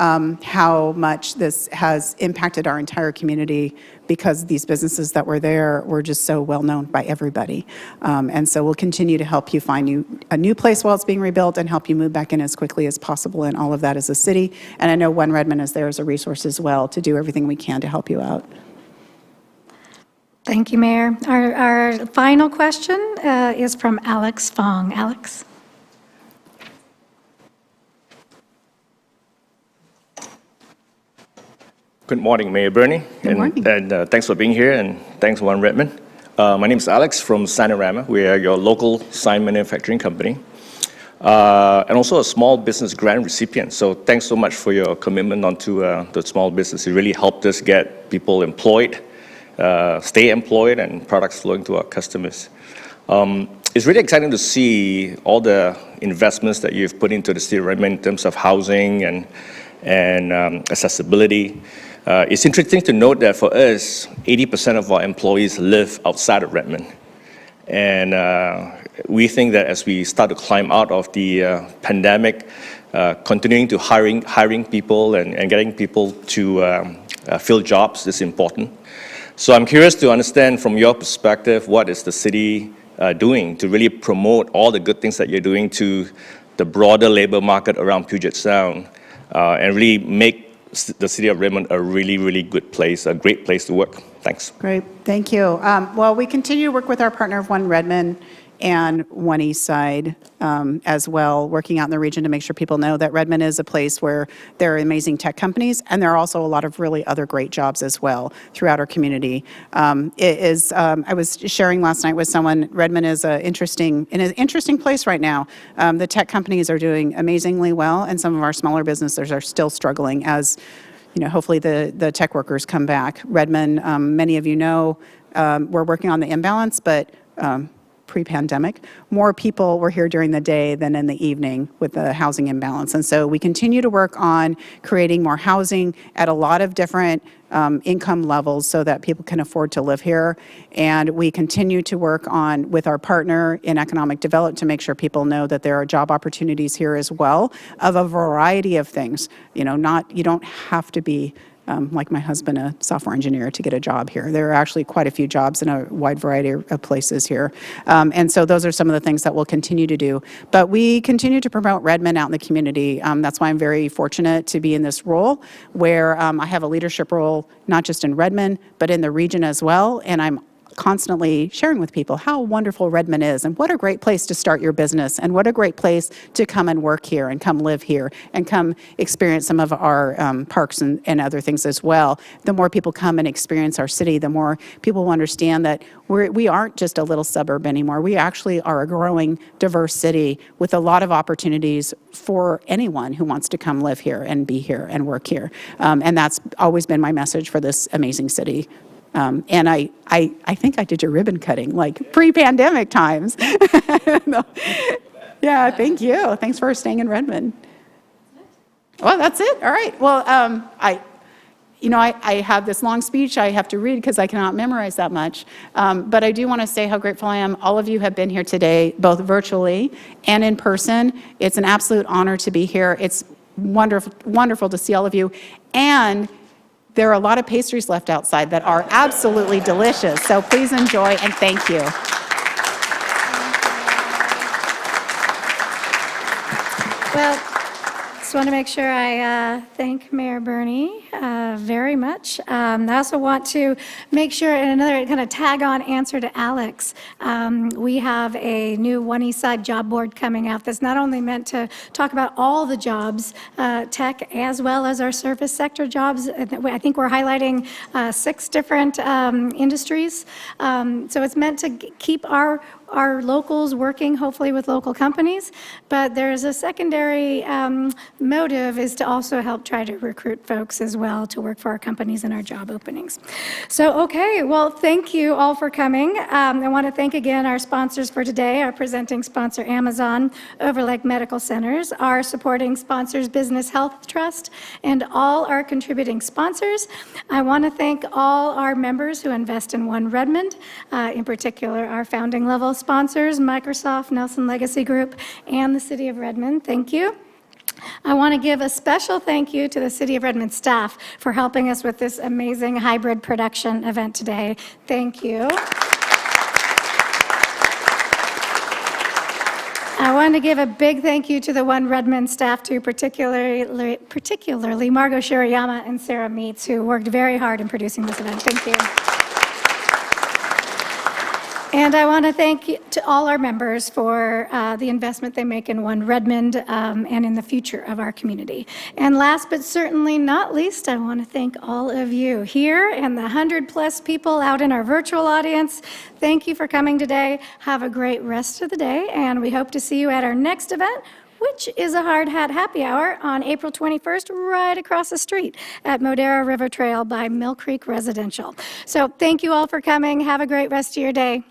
how much this has impacted our entire community, because these businesses that were there were just so well known by everybody. And so we'll continue to help you find a new place while it's being rebuilt and help you move back in as quickly as possible, and all of that as a city. And I know OneRedmond is there as a resource as well to do everything we can to help you out. Thank you, Mayor. Our final question is from Alex Fong. Alex? Good morning, Mayor Birney. Good morning. And thanks for being here, and thanks, OneRedmond. My name is Alex from Signarama. We are your local sign manufacturing company, and also a small business grant recipient. So thanks so much for your commitment onto the small business. It really helped us get people employed, stay employed, and products flowing to our customers. It's really exciting to see all the investments that you've put into the city of Redmond in terms of housing and accessibility. It's interesting to note that for us, 80% of our employees live outside of Redmond. And we think that as we start to climb out of the pandemic, continuing to hiring people and getting people to fill jobs is important. So I'm curious to understand from your perspective, what is the city doing to really promote all the good things that you're doing to the broader labor market around Puget Sound and really make the city of Redmond a really, really good place, a great place to work. Thanks. Great, thank you. Well, we continue to work with our partner of OneRedmond and One Eastside as well, working out in the region to make sure people know that Redmond is a place where there are amazing tech companies, and there are also a lot of really other great jobs as well throughout our community. I was sharing last night with someone, Redmond is in an interesting place right now. The tech companies are doing amazingly well, and some of our smaller businesses are still struggling as hopefully the tech workers come back. Redmond, many of you know, we're working on the imbalance, but pre-pandemic, more people were here during the day than in the evening with the housing imbalance. And so we continue to work on creating more housing at a lot of different income levels so that people can afford to live here. And we continue to work on with our partner in economic development to make sure people know that there are job opportunities here as well of a variety of things. You don't have to be like my husband, a software engineer, to get a job here. There are actually quite a few jobs in a wide variety of places here. And so those are some of the things that we'll continue to do. But we continue to promote Redmond out in the community. That's why I'm very fortunate to be in this role where I have a leadership role, not just in Redmond, but in the region as well. And I'm constantly sharing with people how wonderful Redmond is and what a great place to start your business and what a great place to come and work here and come live here and come experience some of our parks and other things as well. The more people come and experience our city, the more people will understand that we aren't just a little suburb anymore. We actually are a growing, diverse city with a lot of opportunities for anyone who wants to come live here and be here and work here. And that's always been my message for this amazing city. And I think I did your ribbon cutting, like pre-pandemic times. No. Yeah, thank you. Thanks for staying in Redmond. Well, that's it. All right. Well, I have this long speech I have to read because I cannot memorize that much. But I do want to say how grateful I am. All of you have been here today, both virtually and in person. It's an absolute honor to be here. It's wonderful to see all of you. And there are a lot of pastries left outside that are absolutely delicious, so please enjoy and thank you. Well, just want to make sure I thank Mayor Birney very much. I also want to make sure, and another kind of tag-on answer to Alex, we have a new One Eastside job board coming out that's not only meant to talk about all the jobs, tech, as well as our service sector jobs. I think we're highlighting 6 different industries. So it's meant to keep our locals working, hopefully with local companies, but there's a secondary motive is to also help try to recruit folks as well to work for our companies and our job openings. So, okay, well, thank you all for coming. I want to thank again our sponsors for today, our presenting sponsor, Amazon, Overlake Medical Centers, our supporting sponsors, Business Health Trust, and all our contributing sponsors. I want to thank all our members who invest in OneRedmond, in particular our founding level sponsors, Microsoft, Nelson Legacy Group, and the City of Redmond. Thank you. I want to give a special thank you to the City of Redmond staff for helping us with this amazing hybrid production event today. Thank you. I want to give a big thank you to the OneRedmond staff too, particularly Margot Shirayama and Sarah Meets, who worked very hard in producing this event. Thank you. And I want to thank to all our members for the investment they make in One Redmond and in the future of our community. And last but certainly not least, I want to thank all of you here and the 100+ people out in our virtual audience. Thank you for coming today. Have a great rest of the day, and we hope to see you at our next event, which is a Hard Hat Happy Hour on April 21st, right across the street at Modera River Trail by Mill Creek Residential. So thank you all for coming. Have a great rest of your day.